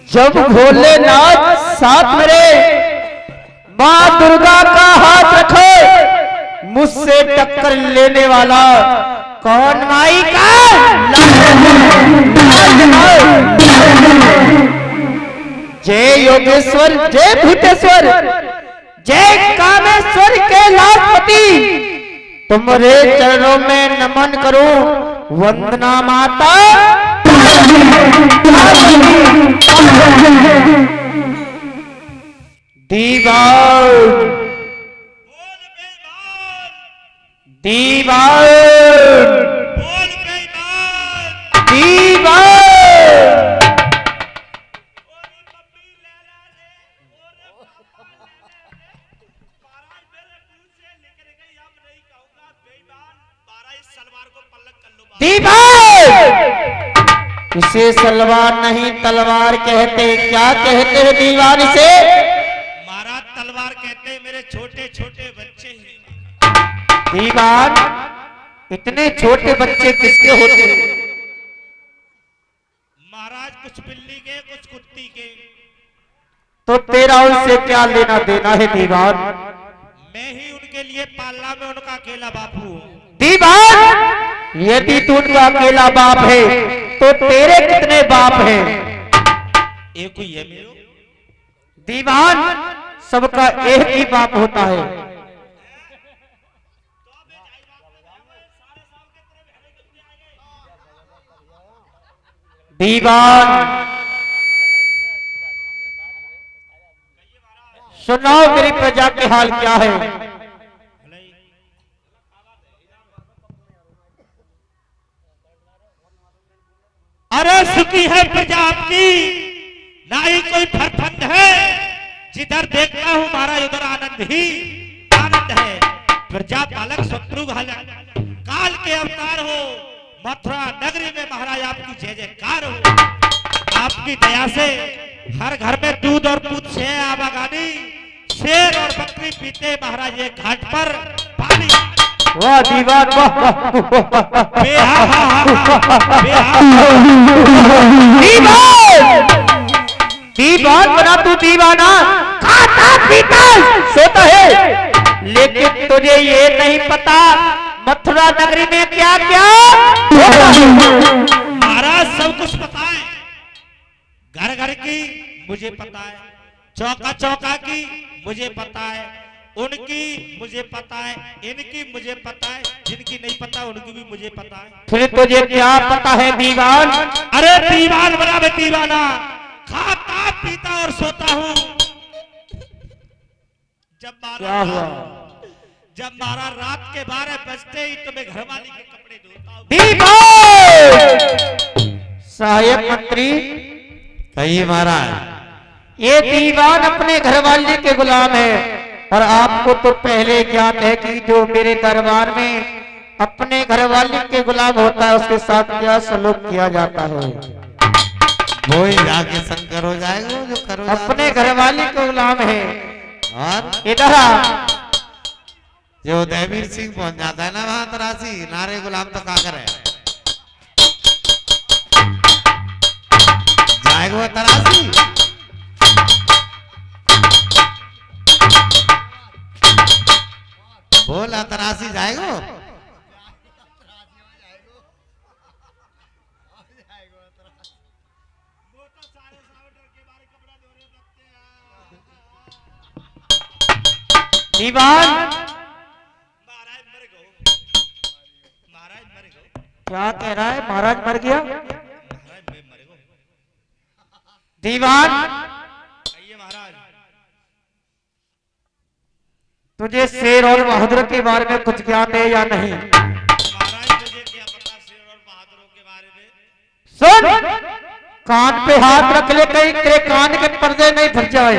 जब भोलेनाथ साथ मेरे माँ दुर्गा का हाथ रखे, मुझसे टक्कर लेने वाला कौन माई का जय योगेश्वर, जय भूतेश्वर, जय कामेश्वर के लाखपति, तुम्हारे चरणों में नमन करूं। वंदना माता दीवार दीवार दीवार। इसे सलवार नहीं तलवार कहते, क्या कहते हैं दीवार इसे? महाराज तलवार कहते हैं, मेरे छोटे छोटे बच्चे हैं। दीवार, इतने छोटे बच्चे किसके होते हैं? महाराज कुछ बिल्ली के, कुछ कुत्ती के। तो तेरा उनसे क्या लेना देना है दीवार? मैं ही उनके लिए पालना में उनका अकेला बापू हूँ। दीवार, यदि तू उनका अकेला बाप है तो तेरे कितने बाप हैं? एक ही है मेरो। दीवान, सबका एक ही बाप होता है। दीवान, सुनाओ मेरी प्रजा के हाल क्या है? अरे सुखी है प्रजा आपकी, ना ही कोई फरफंद है। जिधर देखता हूँ महाराज उधर आनंद ही आनंद है। प्रजा पालक शत्रुघ्न काल के अवतार हो, मथुरा नगरी में महाराज आपकी जय जयकार हो। आपकी दया से हर घर में दूध और पूत से आवागनी, शेर और बकरी पीते महाराज ये घाट पर पानी। वाह दीवान, वाह दीवान बना तू दीवाना, खाता पीता सोता है, लेकिन तुझे ये नहीं पता मथुरा नगरी में क्या क्या महाराज सब कुछ पता है। घर घर की मुझे पता है, चौका चौका की मुझे पता है, उनकी मुझे पता है, इनकी मुझे पता है, जिनकी नहीं पता उनकी भी मुझे पता है। फिर तुझे क्या पता है दीवान? अरे दीवान बना मैं दीवाना, खाता पीता और सोता हूँ। जब मारा रात के 12 बजते ही तो मैं घरवाली के कपड़े धोता हूँ। दीवान, सहायक मंत्री कहिए महाराज। ये दीवान अपने घरवाली के गुलाम है, और आपको तो पहले ज्ञात है कि जो मेरे दरबार में अपने घरवाली के गुलाम होता है उसके साथ क्या सलूक किया जाता है। वो ही जाके शंकर हो जाएगा जो करो। अपने घरवाली के गुलाम है। और इधर जो देवीर सिंह पहुंच जाता है ना वहां तरासी नारे गुलाम तो का करे जाएगा वो तरासी। बोला तरासी जाएगा। दीवान, महाराज मर गए, महाराज मर गए। क्या कह रहा है? महाराज मर गया? महाराज मैं मर गए। दीवान, कहिए महाराज। तुझे शेर और बहादुर के बारे में कुछ ज्ञात है या नहीं? महाराज मुझे क्या पता शेर और बहादुरों के बारे में। सुन, कान पे हाथ रख ले, कहीं तेरे कान के पर्दे नहीं फट जाए।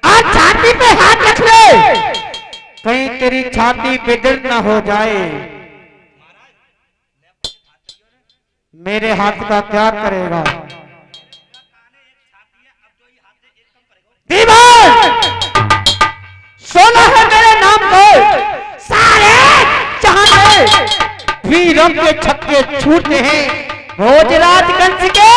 आज छाती पे हाथ रख ले, कहीं तेरी छाती बिगड़ ना हो जाए। मेरे हाथ का क्या करेगा? दीवान, सोना है मेरे नाम को, सारे जहां में वीरों के छक्के छूटते हैं। भोजराजगंज के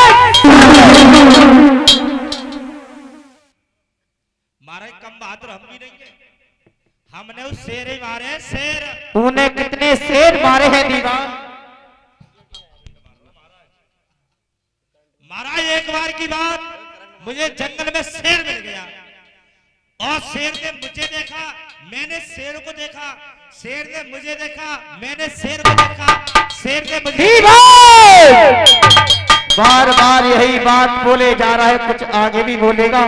हमने उस शेर ही मारे शेर। तूने कितने शेर मारे हैं दीवान? महाराज एक बार की बात, मुझे जंगल में शेर मिल गया और शेर ने मुझे देखा, मैंने शेर को देखा, शेर ने मुझे देखा, मैंने शेर को देखा, शेर ने मुझे दीवान बार बार यही बात बोले जा रहा है, कुछ आगे भी बोलेगा?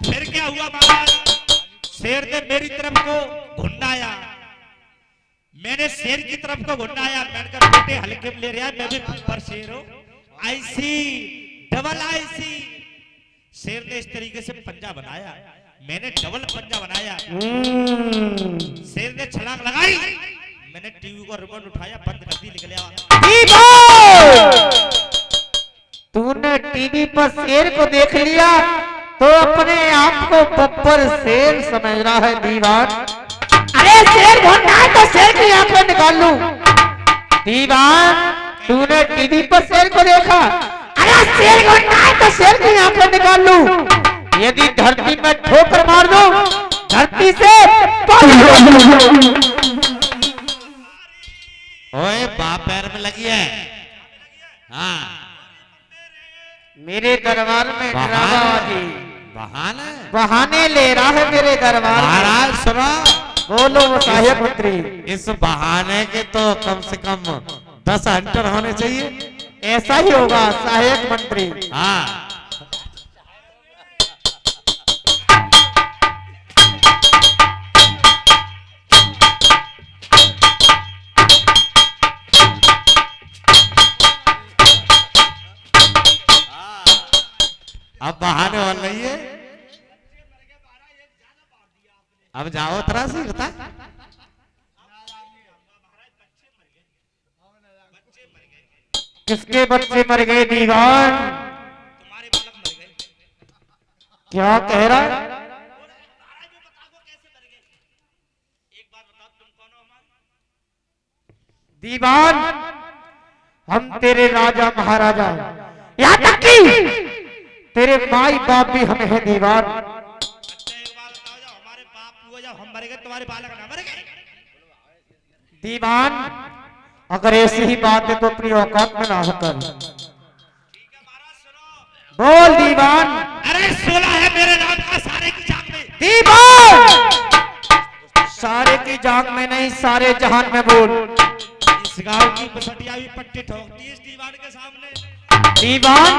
फिर क्या हुआ महाराज, शेर ने मेरी तरफ को घुंडाया, मैंने शेर की तरफ को घुंडाया। मैंने कहा बेटे हल्के में ले रहा है, मैं भी पर शेर हूं। ऐसी डबल ऐसी शेर ने इस तरीके से पंजा बनाया, मैंने डबल पंजा बनाया। शेर ने छलांग लगाई, मैंने टीवी को रिमोट उठाया, बंद कर दी, निकल आया। तूने टीवी पर शेर को देख लिया तो अपने आप को बब्बर शेर समझ रहा है दीवान। अरे शेर ढूंढना है तो शेर की आंखें निकाल लूं। दीवान तूने टीवी पर शेर को देखा, अरे शेर ढूंढना है तो शेर की आंखें निकाल लूं। यदि धरती में ठोकर मार दूं, धरती से ओए बाप पैर में लगी है। हाँ मेरे दरबार में ड्रामाबाजी बहाने बहाने ले रहा है मेरे दरबार में। महाराज सुनो, बोलो वो सहायक मंत्री। इस बहाने के तो कम से कम 10 हंटर होने चाहिए। ऐसा ही होगा सहायक मंत्री। हाँ अब बहाने वाल रही है। अब जाओ तरासी बता। किसके बच्चे मर गए दीवान? तुम्हारे बालक मर गए। क्या कह रहा है? एक बात बताओ, तुम कौन हो हमारे? दीवान हम तेरे राजा महाराजा, यहाँ तक कि तेरे माई बाप भी हमें है दीवान। अच्छा एक बात बताओ, जब हमारे बाप हुए, जब हम मर गए, तुम्हारे बालक ना मर गए? दीवान अगर ऐसी ही बात है तो अपनी औकात में ना होकर ठीक है महाराज सुनो। बोल दीवान। अरे 16 है मेरे नाम का, सारे की जान में। दीवान सारे की जाग में नहीं, सारे जहान में बोल। इस गांव की बसटिया भी पट्टी ठोकती है इस दीवान के सामने। दीवान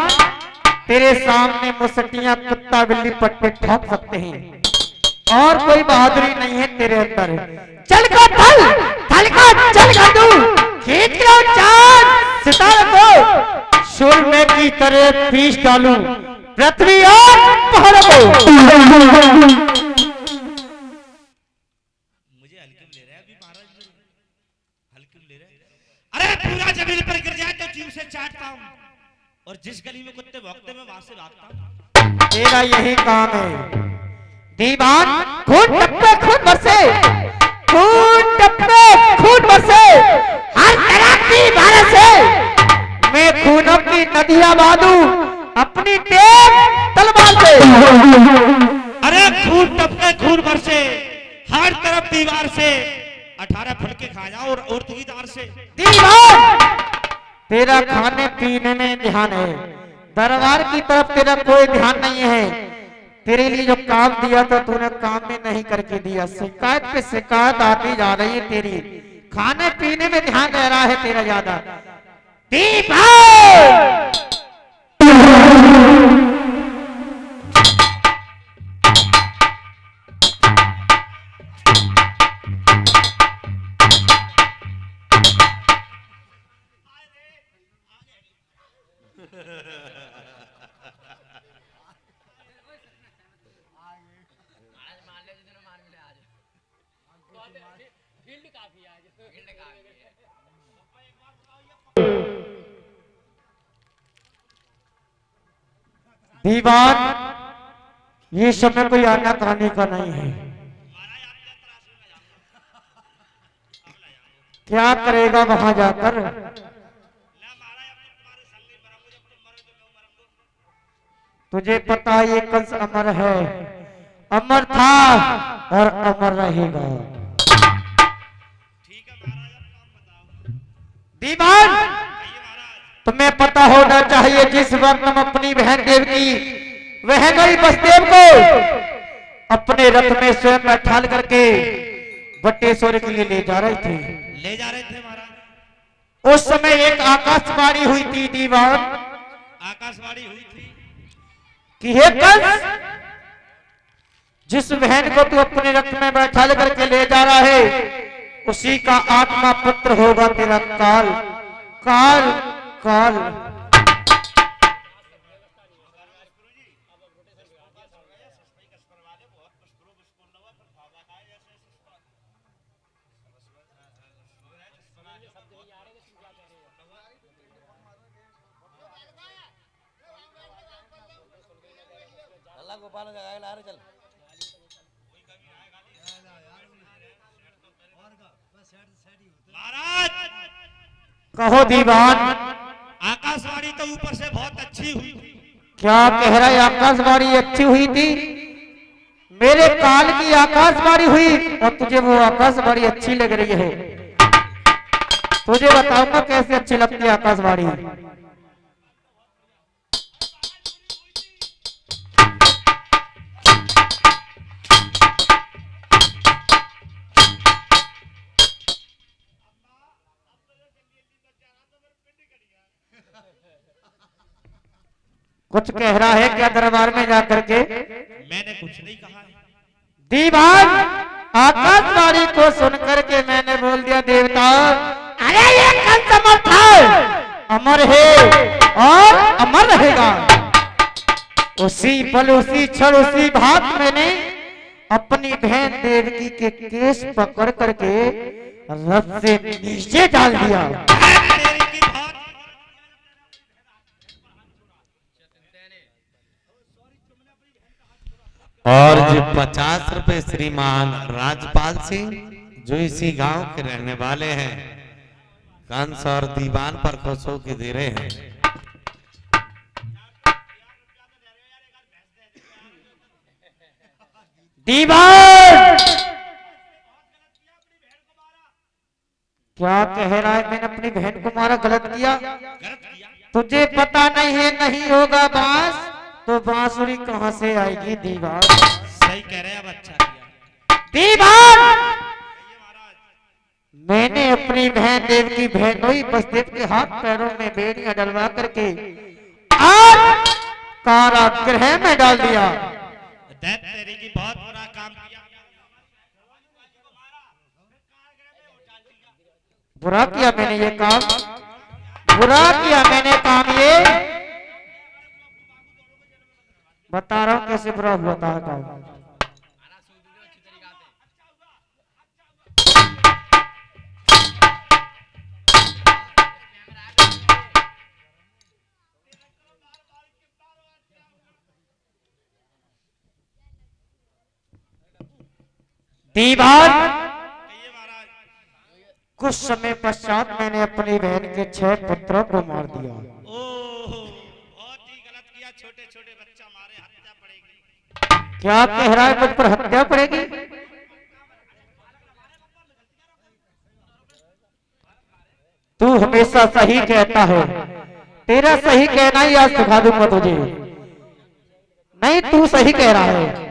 तेरे सामने मुसटियां कुत्ता बिल्ली पट्टे ठोक सकते हैं और कोई बहादुरी नहीं है तेरे अंदर। चल का थल का चल कर दूं, खींच लो चांद सितारे को, सुरमे की तरह पीस डालूं पृथ्वी और पहाड़ों को। मुझे हल्के में ले रहे हैं अभी महाराज, हल्के में ले रहे हैं। अरे पूरा जमीन पर गिर जाए तो जीव से चाटता हूं, और जिस गली में कुत्ते भौंकते मैं वहां से भागता हूं। तेरा यही काम है दीवान। खून टपके खून बरसे, खून टपके खून बरसे, हर तरह की बारिश से मैं खूनों की नदियां बांधूं अपनी तेज तलवार से। अरे खून टपके खून बरसे, हर तरफ दीवार से 18 फटके खा जाओ और तुगी दार से। दीवान तेरा खाने पीने में ध्यान है, दरबार की तरफ तेरा कोई ध्यान नहीं है। तेरे लिए जो काम दिया था तूने काम में नहीं करके दिया, शिकायत पे शिकायत आती जा रही है तेरी। खाने पीने में ध्यान दे रहा है तेरा ज्यादा। दीवान दीवान ये समय कोई आना खाने का नहीं है। क्या करेगा वहां जाकर? तुझे पता ये कंस अमर है, अमर था और अमर रहेगा। ठीक है महाराज, अब काम बताओ। दीवान, कहिए महाराज। तुम्हें पता होना चाहिए जिस वक्त हम अपनी बहन देवकी वह गई बसदेव को अपने रथ में स्वयं बैठाल करके बटेश्वर के लिए ले जा रहे थे। ले जा रहे थे महाराज। उस समय एक आकाशवाणी हुई थी दीवान, आकाशवाणी हुई थी कि हे कंस, जिस बहन को तू अपने रथ में बैठाल करके ले जा रहा है उसी का आत्मा पुत्र होगा तेरा काल। काल काल गोपाल चल। महाराज। कहो दीवान, आकाशवाणी तो ऊपर से बहुत अच्छी हुई थी। क्या कह रहा है? आकाशवाणी अच्छी हुई थी? मेरे काल की आकाशवाणी हुई और तुझे वो आकाशवाणी अच्छी लग रही है? तुझे बताऊंगा कैसे अच्छी लगती है आकाशवाणी। कुछ कह रहा है क्या दरबार में जाकर के? मैंने कुछ नहीं कहा है। दीवान, आकाशवाणी को सुनकर के मैंने बोल दिया देवता, अरे ये कंस अमर था, अमर है और अमर रहेगा। उसी पल, उसी क्षण, उसी भाग मैंने अपनी बहन देवकी के केस पकड़ करके रथ से नीचे डाल दिया। तेरी की बात। और जो 50 रुपए श्रीमान राजपाल सिंह जो इसी गांव के रहने वाले हैं कंस और दीवान पर खुश होकर दे रहे हैं। दीवान, क्या कह रहा है? मैंने अपनी बहन को मारा, गलत किया? गलत किया। तुझे पता नहीं है नहीं होगा बांस तो बांसुरी कहां से आएगी? दीवान, सही कह रहे हैं, अब अच्छा किया। दीवान, कहिए महाराज। मैंने अपनी बहन देवकी बहनोई बसदेव के हाथ पैरों में बेड़ियां डलवा करके आज कारागृह में डाल दिया। दैत तेरी की बहुत बुरा काम किया। बुरा किया मैंने ये काम, बुरा किया मैंने काम ये बता रहा हूं कैसे बुरा हुआ था काम। दीवान, कहिए महाराज। कुछ समय पश्चात मैंने अपनी बहन के 6 पुत्रों को मार दिया। ओह, बहुत ही गलत किया। छोटे छोटे बच्चा मारे, हत्या पड़ेगी। क्या कह रहा है? मुझ पर हत्या पड़ेगी? तू हमेशा सही कहता है, तेरा सही कहना ही आज सिखा दूंगा तुझे। नहीं, तू सही कह रहा है।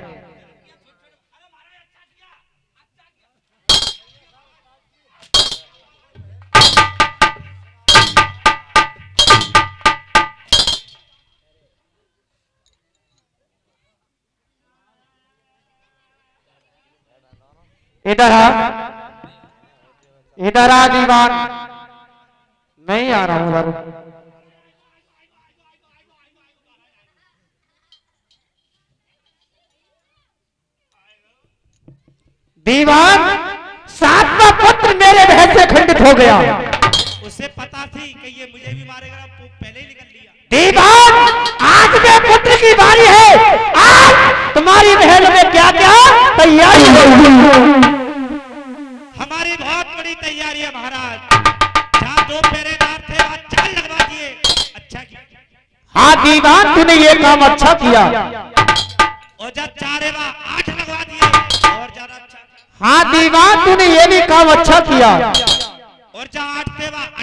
इधर आ, इधर आ दीवान। नहीं आ रहा हूं उधर। दीवान, 7वां पुत्र मेरे बहन से खंडित हो गया। उसे पता थी कि ये मुझे भी मारेगा, वो पहले ही निकल लिया। दीवान, आज में पुत्र की बारी है। आज तुम्हारी बहन में क्या क्या तैयारी होगी? हमारी बहुत बड़ी तैयारी है महाराज। जहाँ 2 पहरेदार थे वहाँ 4 लगवा दिए। अच्छा किया। हाँ दीवान तूने ये काम अच्छा किया। और जब 4 8 लगवा दिए और ज्यादा अच्छा। हाँ दीवान तूने ये भी काम अच्छा किया। और जब 8 8